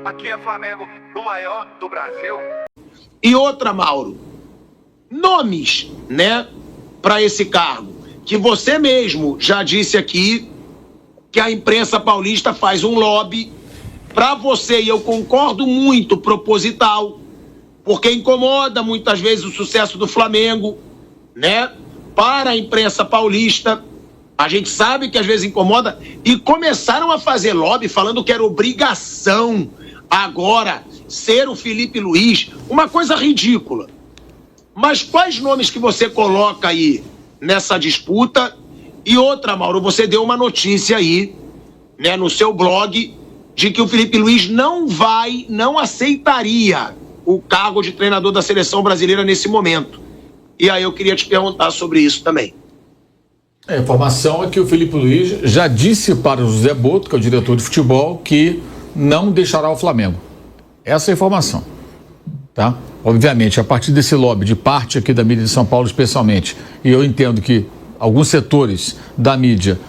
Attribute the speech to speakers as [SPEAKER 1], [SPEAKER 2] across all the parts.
[SPEAKER 1] Aqui é Flamengo, o maior do Brasil.
[SPEAKER 2] E outra, Mauro, nomes, né, para esse cargo, que você mesmo já disse aqui que a imprensa paulista faz um lobby para você, e eu concordo muito, proposital, porque incomoda muitas vezes o sucesso do Flamengo, né, para a imprensa paulista. A gente sabe que às vezes incomoda, e começaram a fazer lobby falando que era obrigação agora ser o Felipe Luiz, uma coisa ridícula. Mas quais nomes que você coloca aí nessa disputa? E outra, Mauro, você deu uma notícia aí, né, no seu blog, de que o Felipe Luiz não aceitaria o cargo de treinador da seleção brasileira nesse momento. E aí eu queria te perguntar sobre isso também.
[SPEAKER 3] A informação é que o Felipe Luiz já disse para o José Boto, que é o diretor de futebol, que não deixará o Flamengo. Essa é a informação, tá? Obviamente, a partir desse lobby, de parte aqui da mídia de São Paulo especialmente, e eu entendo que alguns setores da mídia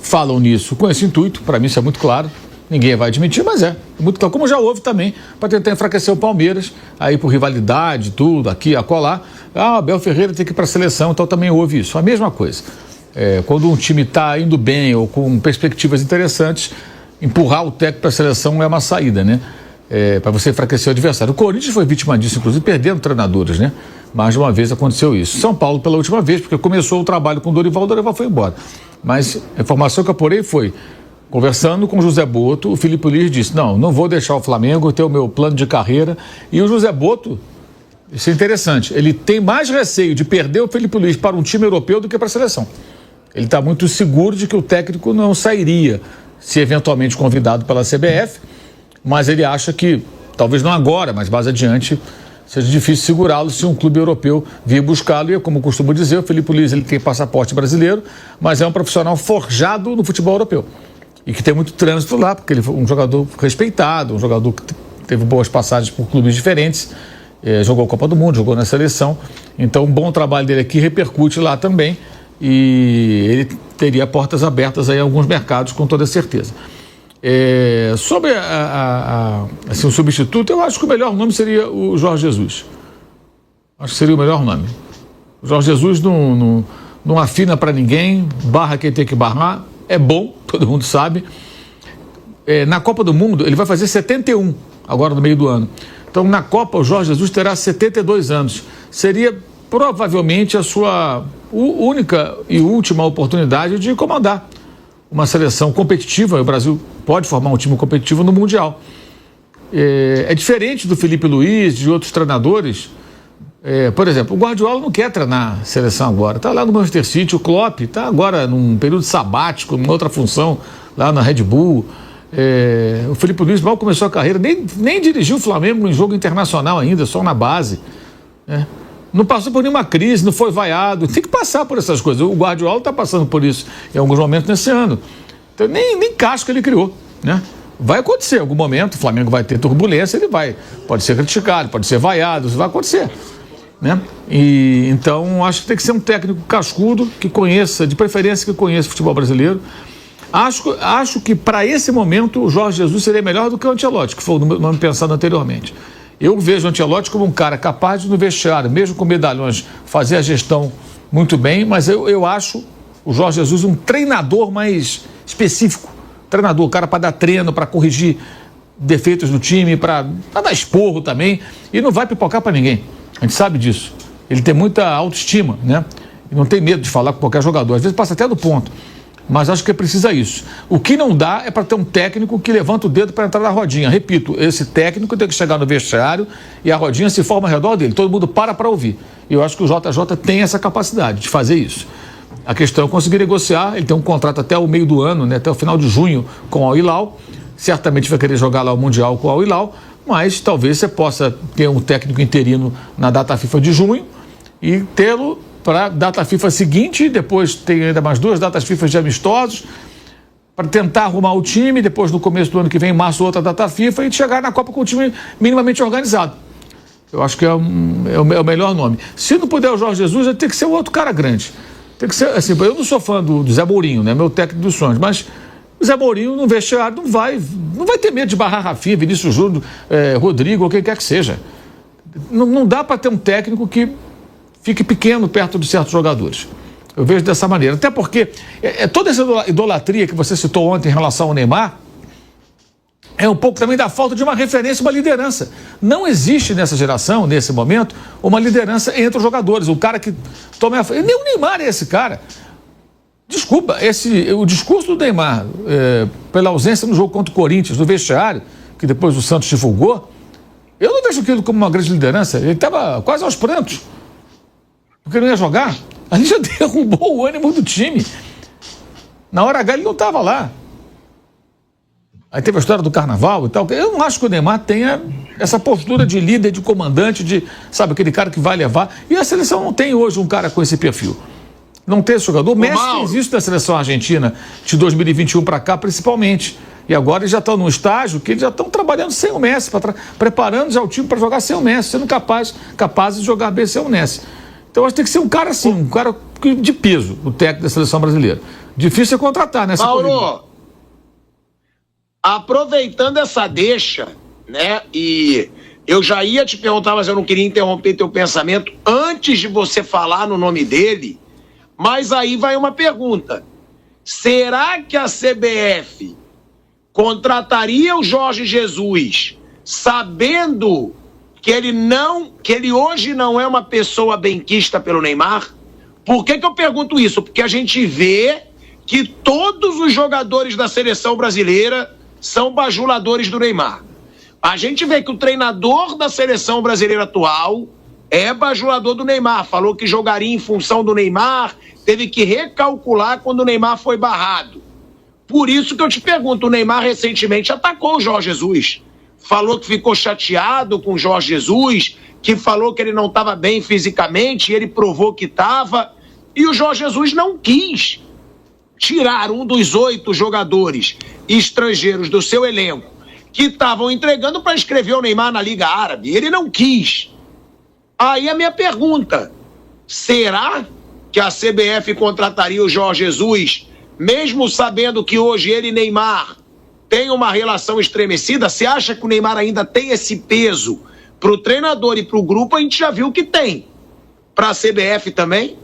[SPEAKER 3] falam nisso com esse intuito, para mim isso é muito claro, ninguém vai admitir, mas é muito claro, como já houve também, para tentar enfraquecer o Palmeiras, aí por rivalidade, tudo, aqui, acolá. Abel Ferreira tem que ir para a seleção, então também houve isso. A mesma coisa. Quando um time está indo bem ou com perspectivas interessantes, empurrar o técnico para a seleção é uma saída, né? Para você enfraquecer o adversário. O Corinthians foi vítima disso, inclusive perdendo treinadores, né? Mais de uma vez aconteceu isso. São Paulo pela última vez, porque começou o trabalho com o Dorival foi embora. Mas a informação que eu apurei foi, conversando com o José Boto, o Felipe Luiz disse, não vou deixar o Flamengo, ter o meu plano de carreira. E o José Boto, isso é interessante, ele tem mais receio de perder o Felipe Luiz para um time europeu do que para a seleção. Ele está muito seguro de que o técnico não sairia, se eventualmente convidado pela CBF, mas ele acha que, talvez não agora, mas mais adiante, seja difícil segurá-lo se um clube europeu vir buscá-lo. E, como eu costumo dizer, o Felipe Luiz ele tem passaporte brasileiro, mas é um profissional forjado no futebol europeu. E que tem muito trânsito lá, porque ele foi um jogador respeitado, um jogador que teve boas passagens por clubes diferentes, jogou a Copa do Mundo, jogou na seleção. Então, um bom trabalho dele aqui repercute lá também. E ele teria portas abertas aí a alguns mercados, com toda certeza. Sobre assim, o substituto, eu acho que o melhor nome seria o Jorge Jesus. Acho que seria o melhor nome. O Jorge Jesus não afina para ninguém, barra quem tem que barrar, é bom, todo mundo sabe. Na Copa do Mundo, ele vai fazer 71, agora no meio do ano. Então, na Copa, o Jorge Jesus terá 72 anos. Seria provavelmente a sua única e última oportunidade de comandar uma seleção competitiva. O Brasil pode formar um time competitivo no Mundial. É diferente do Felipe Luiz, de outros treinadores. Por exemplo, o Guardiola não quer treinar a seleção agora. Está lá no Manchester City, o Klopp está agora num período sabático, numa outra função, lá na Red Bull. O Felipe Luiz mal começou a carreira, nem dirigiu o Flamengo em jogo internacional ainda, só na base. Não passou por nenhuma crise, não foi vaiado. Tem que passar por essas coisas. O Guardiola está passando por isso em alguns momentos nesse ano. Então, nem casca ele criou, né? Vai acontecer em algum momento, o Flamengo vai ter turbulência, pode ser criticado, pode ser vaiado, isso vai acontecer, né? E então acho que tem que ser um técnico cascudo, que conheça, de preferência que conheça o futebol brasileiro. Acho que para esse momento o Jorge Jesus seria melhor do que o Ancelotti, que foi o nome pensado anteriormente. Eu vejo o Ancelotti como um cara capaz de, no vestiário, mesmo com medalhões, fazer a gestão muito bem, mas eu acho o Jorge Jesus um treinador mais específico. Treinador, cara para dar treino, para corrigir defeitos do time, para dar esporro também, e não vai pipocar para ninguém. A gente sabe disso. Ele tem muita autoestima, né? E não tem medo de falar com qualquer jogador. Às vezes passa até do ponto. Mas acho que precisa isso. O que não dá é para ter um técnico que levanta o dedo para entrar na rodinha. Repito, esse técnico tem que chegar no vestiário e a rodinha se forma ao redor dele. Todo mundo para ouvir. E eu acho que o JJ tem essa capacidade de fazer isso. A questão é conseguir negociar. Ele tem um contrato até o meio do ano, né, até o final de junho com o Al Hilal. Certamente vai querer jogar lá o Mundial com o Al Hilal, mas talvez você possa ter um técnico interino na data FIFA de junho e tê-lo para a data FIFA seguinte, depois tem ainda mais 2 datas FIFA de amistosos, para tentar arrumar o time, depois no começo do ano que vem, em março, outra data FIFA, e chegar na Copa com o time minimamente organizado. Eu acho que é o melhor nome. Se não puder o Jorge Jesus, vai ter que ser um outro cara grande. Tem que ser, assim, eu não sou fã do Zé Mourinho, né, meu técnico dos sonhos, mas O Zé Mourinho no vestiário não vai ter medo de barrar Rafinha, Vinícius Júnior, Rodrigo ou quem quer que seja. Não dá para ter um técnico que fique pequeno perto de certos jogadores. Eu vejo dessa maneira. Até porque toda essa idolatria que você citou ontem em relação ao Neymar é um pouco também da falta de uma referência, uma liderança. Não existe nessa geração, nesse momento, uma liderança entre os jogadores. O cara que toma a frente. Nem o Neymar é esse cara. Desculpa, o discurso do Neymar, pela ausência no jogo contra o Corinthians, no vestiário, que depois o Santos divulgou, eu não vejo aquilo como uma grande liderança. Ele estava quase aos prantos, porque não ia jogar. Ali já derrubou o ânimo do time. Na hora H ele não estava lá. Aí teve a história do carnaval e tal. Eu não acho que o Neymar tenha essa postura de líder, de comandante, de, sabe, aquele cara que vai levar. E a seleção não tem hoje um cara com esse perfil. Não tem esse jogador. O Messi fez isso da seleção argentina de 2021 para cá, principalmente. E agora eles já estão num estágio que eles já estão trabalhando sem o Messi, preparando já o time para jogar sem o Messi, sendo capazes de jogar bem sem o Messi. Então acho que tem que ser um cara assim, um cara de peso, o técnico da seleção brasileira. Difícil é contratar nessa corrida.
[SPEAKER 2] Mauro, aproveitando essa deixa, né, e eu já ia te perguntar, mas eu não queria interromper teu pensamento antes de você falar no nome dele. Mas aí vai uma pergunta. Será que a CBF contrataria o Jorge Jesus sabendo que ele hoje não é uma pessoa benquista pelo Neymar? Por que eu pergunto isso? Porque a gente vê que todos os jogadores da seleção brasileira são bajuladores do Neymar. A gente vê que o treinador da seleção brasileira atual é bajulador do Neymar, falou que jogaria em função do Neymar, teve que recalcular quando o Neymar foi barrado. Por isso que eu te pergunto, o Neymar recentemente atacou o Jorge Jesus, falou que ficou chateado com o Jorge Jesus, que falou que ele não estava bem fisicamente, e ele provou que estava, e o Jorge Jesus não quis tirar um dos 8 jogadores estrangeiros do seu elenco que estavam entregando para inscrever o Neymar na Liga Árabe. Ele não quis. Aí a minha pergunta, será que a CBF contrataria o Jorge Jesus, mesmo sabendo que hoje ele e Neymar têm uma relação estremecida? Você acha que o Neymar ainda tem esse peso para o treinador e para o grupo? A gente já viu que tem. Para a CBF também?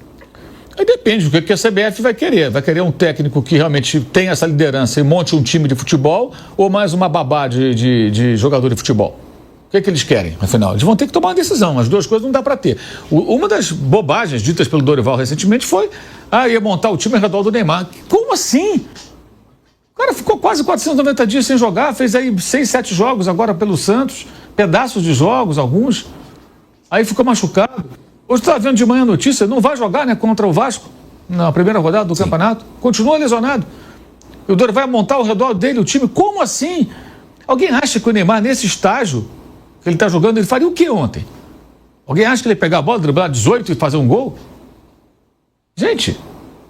[SPEAKER 3] Aí depende do que a CBF vai querer. Vai querer um técnico que realmente tenha essa liderança e monte um time de futebol, ou mais uma babá de jogador de futebol? O que eles querem, afinal? Eles vão ter que tomar uma decisão. As duas coisas não dá para ter. Uma das bobagens ditas pelo Dorival recentemente foi ia montar o time ao redor do Neymar. Como assim? O cara ficou quase 490 dias sem jogar, fez aí 6, 7 jogos agora pelo Santos, pedaços de jogos, alguns. Aí ficou machucado. Hoje está vendo de manhã a notícia, não vai jogar, né, contra o Vasco na primeira rodada do campeonato. Continua lesionado. E o Dorival vai montar ao redor dele o time. Como assim? Alguém acha que o Neymar, nesse estágio que ele está jogando, ele faria o que ontem? Alguém acha que ele ia pegar a bola, driblar 18 e fazer um gol? Gente,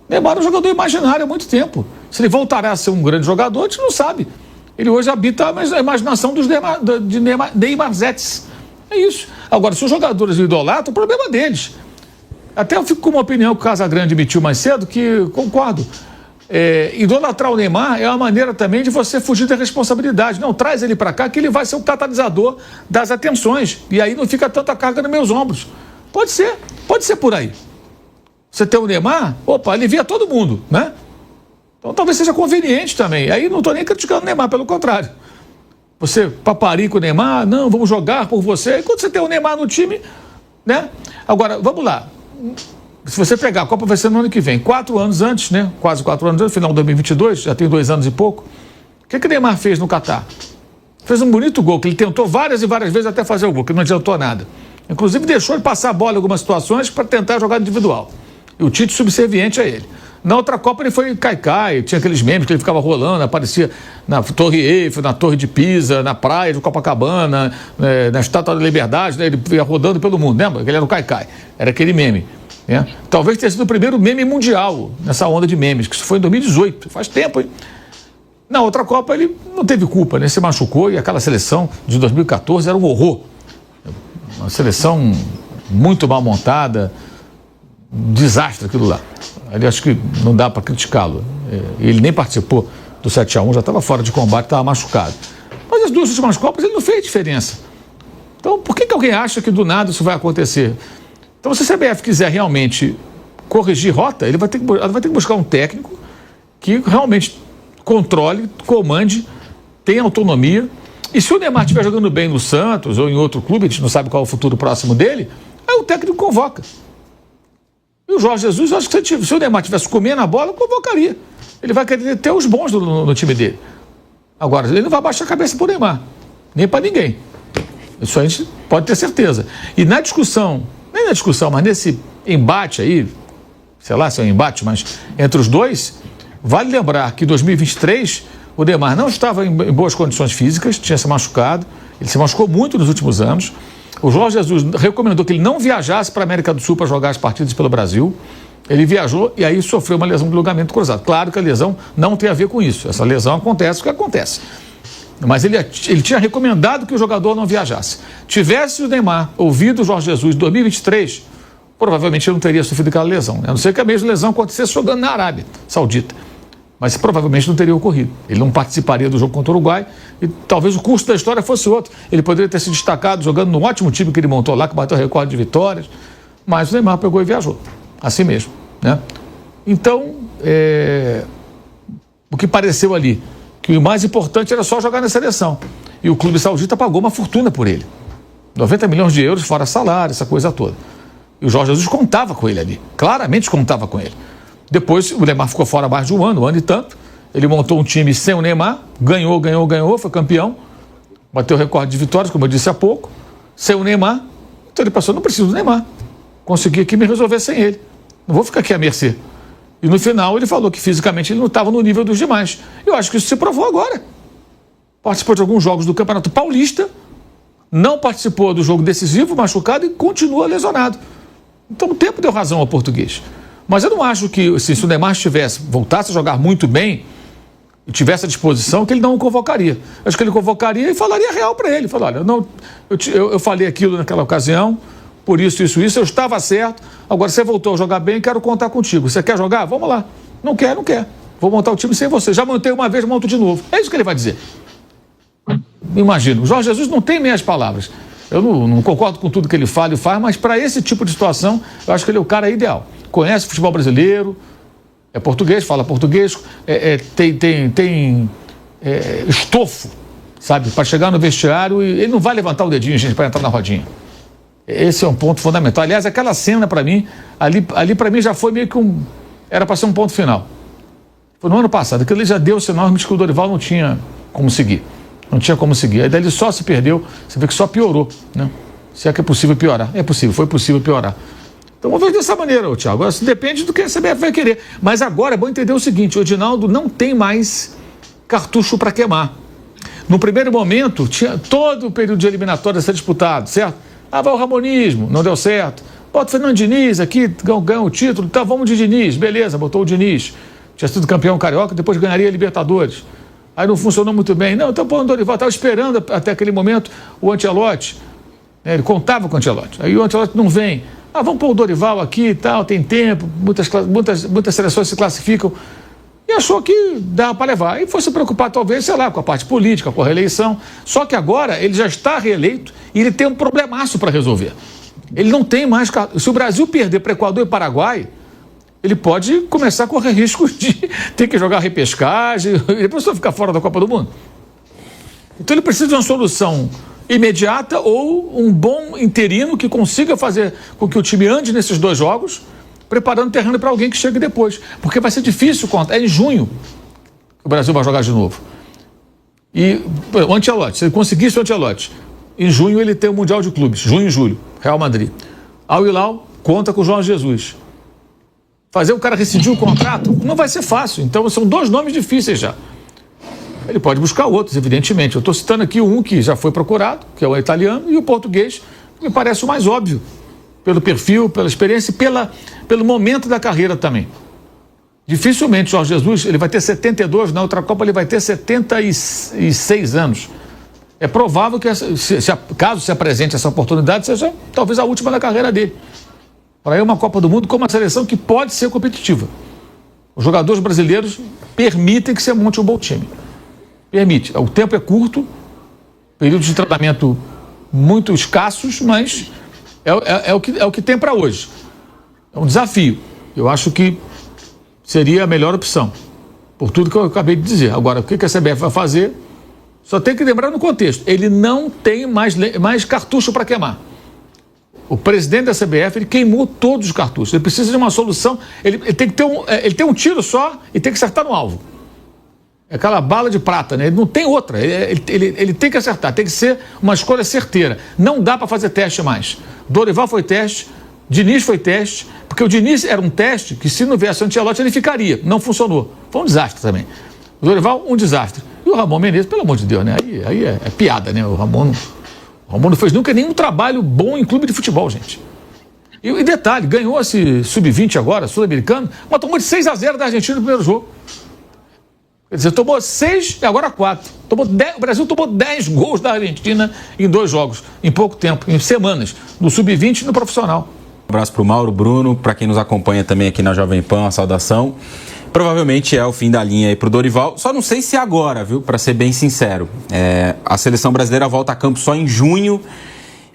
[SPEAKER 3] Neymar é um jogador imaginário há muito tempo. Se ele voltará a ser um grande jogador, a gente não sabe. Ele hoje habita a imaginação dos Neymarzetes. É isso. Agora, se os jogadores o idolatram, o problema é deles. Até eu fico com uma opinião que o Casagrande emitiu mais cedo, que concordo. Idolatrar o Neymar é uma maneira também de você fugir da responsabilidade. Não, traz ele para cá que ele vai ser o catalisador das atenções. E aí não fica tanta carga nos meus ombros. Pode ser por aí. Você tem o Neymar, alivia todo mundo, né? Então talvez seja conveniente também. Aí não estou nem criticando o Neymar, pelo contrário. Você paparica o Neymar, não, vamos jogar por você. E quando você tem o Neymar no time, né? Agora, vamos lá. Se você pegar, a Copa vai ser no ano que vem, 4 anos antes, né? Quase 4 anos antes, final de 2022, já tem 2 anos e pouco. O que o Neymar fez no Catar? Fez um bonito gol, que ele tentou várias e várias vezes até fazer o gol, que não adiantou nada. Inclusive deixou ele passar a bola em algumas situações para tentar jogar individual. E o Tite subserviente a ele. Na outra Copa ele foi caicai, tinha aqueles memes que ele ficava rolando, aparecia na Torre Eiffel, na Torre de Pisa, na praia de Copacabana, na Estátua da Liberdade, né? Ele ia rodando pelo mundo, lembra? Ele era o caicai, era aquele meme. Né? Talvez tenha sido o primeiro meme mundial nessa onda de memes, que isso foi em 2018, faz tempo, hein? Na outra Copa ele não teve culpa, né? Se machucou e aquela seleção de 2014 era um horror. Uma seleção muito mal montada, um desastre aquilo lá. Ali acho que não dá para criticá-lo. Ele nem participou do 7-1, já estava fora de combate, estava machucado. Mas as 2 últimas Copas ele não fez diferença. Então, por que alguém acha que do nada isso vai acontecer? Então, se a CBF quiser realmente corrigir rota, ela vai ter que buscar um técnico que realmente controle, comande, tenha autonomia. E se o Neymar estiver jogando bem no Santos ou em outro clube, a gente não sabe qual é o futuro próximo dele, aí o técnico convoca. E o Jorge Jesus, eu acho que se o Neymar estivesse comendo a bola, convocaria. Ele vai querer ter os bons no time dele. Agora, ele não vai baixar a cabeça pro Neymar, nem para ninguém. Isso a gente pode ter certeza. E na discussão, nem na discussão, mas nesse embate aí, sei lá se é um embate, mas entre os dois, vale lembrar que em 2023 o Neymar não estava em boas condições físicas, tinha se machucado, ele se machucou muito nos últimos anos. O Jorge Jesus recomendou que ele não viajasse para a América do Sul para jogar as partidas pelo Brasil. Ele viajou e aí sofreu uma lesão do ligamento cruzado. Claro que a lesão não tem a ver com isso. Essa lesão acontece o que acontece. Mas ele tinha recomendado que o jogador não viajasse. Tivesse o Neymar ouvido o Jorge Jesus em 2023, provavelmente ele não teria sofrido aquela lesão. A não ser que a mesma lesão acontecesse jogando na Arábia Saudita. Mas provavelmente não teria ocorrido. Ele não participaria do jogo contra o Uruguai e talvez o curso da história fosse outro. Ele poderia ter se destacado jogando no ótimo time que ele montou lá, que bateu o recorde de vitórias. Mas o Neymar pegou e viajou. Assim mesmo, né? Então, o que pareceu ali, que o mais importante era só jogar na seleção. E o clube saudita pagou uma fortuna por ele. 90 milhões de euros fora salário, essa coisa toda. E o Jorge Jesus contava com ele ali. Claramente contava com ele. Depois o Neymar ficou fora mais de um ano e tanto. Ele montou um time sem o Neymar, ganhou, foi campeão. Bateu o recorde de vitórias, como eu disse há pouco. Sem o Neymar, então ele passou, não preciso do Neymar. Consegui aqui me resolver sem ele. Não vou ficar aqui à mercê. E no final ele falou que fisicamente ele não estava no nível dos demais. Eu acho que isso se provou agora. Participou de alguns jogos do Campeonato Paulista, não participou do jogo decisivo, machucado e continua lesionado. Então o tempo deu razão ao português. Mas eu não acho que se o Neymar voltasse a jogar muito bem e tivesse à disposição, que ele não o convocaria. Acho que ele convocaria e falaria real para ele. Falaria, olha, eu falei aquilo naquela ocasião, por isso, eu estava certo, agora você voltou a jogar bem, quero contar contigo. Você quer jogar? Vamos lá. Não quer. Vou montar o time sem você. Já montei uma vez, monto de novo. É isso que ele vai dizer. Imagino. O Jorge Jesus não tem meias palavras. Eu não concordo com tudo que ele fala e faz, mas para esse tipo de situação, eu acho que ele é o cara ideal. Conhece o futebol brasileiro, é português, fala português, tem estofo, sabe, para chegar no vestiário e ele não vai levantar o dedinho, gente, para entrar na rodinha. Esse é um ponto fundamental. Aliás, aquela cena para mim, ali para mim já foi meio que era para ser um ponto final. Foi no ano passado, aquilo ali já deu sinal que o Dorival não tinha como seguir. Não tinha como seguir. Aí daí ele só se perdeu, você vê que só piorou, né? Se é que é possível piorar. É possível, foi possível piorar. Então vamos ver dessa maneira, Thiago. Agora, depende do que a CBF vai querer. Mas agora é bom entender o seguinte, o Edinaldo não tem mais cartucho para queimar. No primeiro momento, tinha todo o período de eliminatória a ser disputado, certo? Vai o Ramonismo, não deu certo. Bota o Fernando Diniz aqui, ganhou o título, tá, vamos de Diniz, beleza, botou o Diniz. Tinha sido campeão carioca, depois ganharia a Libertadores. Aí não funcionou muito bem. Não, então o Dorival estava esperando até aquele momento o Ancelotti. Ele contava com o Ancelotti. Aí o Ancelotti não vem. Vamos pôr o Dorival aqui e tal, tem tempo, muitas seleções se classificam. E achou que dava para levar. E foi se preocupar, talvez, sei lá, com a parte política, com a reeleição. Só que agora ele já está reeleito e ele tem um problemaço para resolver. Ele não tem mais... Se o Brasil perder para Equador e Paraguai, ele pode começar a correr risco de ter que jogar repescagem, e depois ficar fora da Copa do Mundo. Então ele precisa de uma solução imediata ou um bom interino que consiga fazer com que o time ande nesses dois jogos, preparando o terreno para alguém que chegue depois. Porque vai ser difícil, é em junho que o Brasil vai jogar de novo. E o Ancelotti, se ele conseguisse o Ancelotti, em junho ele tem o Mundial de Clubes, junho e julho, Real Madrid. Al Hilal conta com o Jorge Jesus. Fazer o cara rescindir o contrato não vai ser fácil. Então são dois nomes difíceis já. Ele pode buscar outros, evidentemente. Eu estou citando aqui um que já foi procurado, que é o italiano, e o português, que me parece o mais óbvio, pelo perfil, pela experiência e pelo momento da carreira também. Dificilmente o Jorge Jesus, ele vai ter 72, na outra Copa ele vai ter 76 anos. É provável que, caso se apresente essa oportunidade, seja talvez a última da carreira dele. Para ir uma Copa do Mundo com uma seleção que pode ser competitiva. Os jogadores brasileiros permitem que você monte um bom time. Permite. O tempo é curto, períodos de tratamento muito escassos, mas é o que tem para hoje. É um desafio. Eu acho que seria a melhor opção, por tudo que eu acabei de dizer. Agora, o que a CBF vai fazer, só tem que lembrar no contexto. Ele não tem mais cartucho para queimar. O presidente da CBF, ele queimou todos os cartuchos. Ele precisa de uma solução. Ele tem que ter ele tem um tiro só e tem que acertar no alvo. É aquela bala de prata, né? Ele não tem outra. Ele tem que acertar, tem que ser uma escolha certeira. Não dá para fazer teste mais. Dorival foi teste, Diniz foi teste, porque o Diniz era um teste que, se não viesse o Ancelotti, ele ficaria. Não funcionou. Foi um desastre também. O Dorival, um desastre. E o Ramon Menezes, pelo amor de Deus, né? Aí é piada, né? O Ramon não fez nunca nenhum trabalho bom em clube de futebol, gente. E detalhe, ganhou esse sub-20 agora, sul-americano, mas tomou de 6-0 da Argentina no primeiro jogo. Quer dizer, tomou 6 e agora 4. O Brasil tomou 10 gols da Argentina em 2 jogos, em pouco tempo, em semanas, no sub-20 e no profissional.
[SPEAKER 4] Um abraço para o Mauro, Bruno, para quem nos acompanha também aqui na Jovem Pan, uma saudação. Provavelmente é o fim da linha aí pro Dorival, só não sei se agora, viu, para ser bem sincero. A seleção brasileira volta a campo só em junho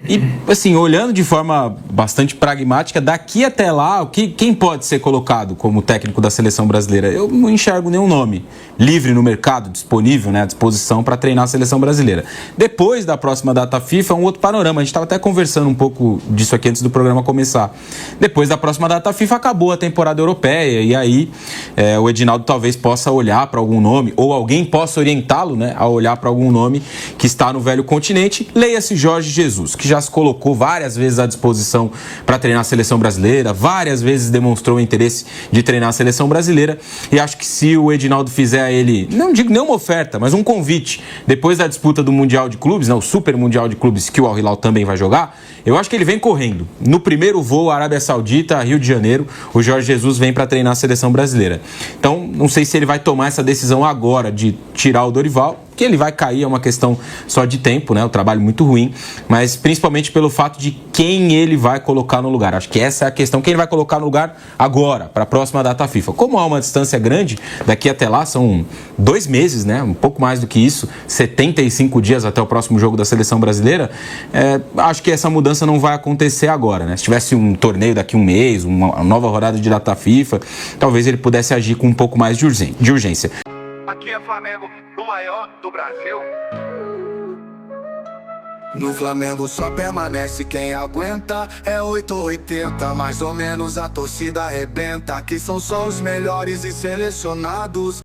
[SPEAKER 4] e, assim, olhando de forma bastante pragmática, daqui até lá, quem pode ser colocado como técnico da seleção brasileira? Eu não enxergo nenhum nome livre no mercado, disponível, né, à disposição para treinar a seleção brasileira. Depois da próxima data FIFA, é um outro panorama. A gente estava até conversando um pouco disso aqui antes do programa começar. Depois da próxima data FIFA, acabou a temporada europeia e aí o Edinaldo talvez possa olhar para algum nome, ou alguém possa orientá-lo, né, a olhar para algum nome que está no velho continente. Leia-se Jorge Jesus, que já se colocou várias vezes à disposição para treinar a seleção brasileira, várias vezes demonstrou o interesse de treinar a seleção brasileira, e acho que se o Edinaldo fizer a ele, não digo nenhuma oferta, mas um convite, depois da disputa do Mundial de Clubes, né, o Super Mundial de Clubes que o Al Hilal também vai jogar, eu acho que ele vem correndo. No primeiro voo, Arábia Saudita, Rio de Janeiro, o Jorge Jesus vem para treinar a seleção brasileira. Então, não sei se ele vai tomar essa decisão agora de tirar o Dorival, que ele vai cair, é uma questão só de tempo, né? O trabalho muito ruim, mas principalmente pelo fato de quem ele vai colocar no lugar. Acho que essa é a questão, quem ele vai colocar no lugar agora, para a próxima data FIFA. Como há uma distância grande, daqui até lá são 2 meses, né? Um pouco mais do que isso, 75 dias até o próximo jogo da seleção brasileira, acho que essa mudança não vai acontecer agora, né? Se tivesse um torneio daqui um mês, uma nova rodada de data FIFA, talvez ele pudesse agir com um pouco mais de urgência.
[SPEAKER 1] Aqui é Flamengo, o maior do Brasil.
[SPEAKER 5] No Flamengo só permanece quem aguenta. É 8 ou 80, mais ou menos a torcida arrebenta. Aqui são só os melhores e selecionados.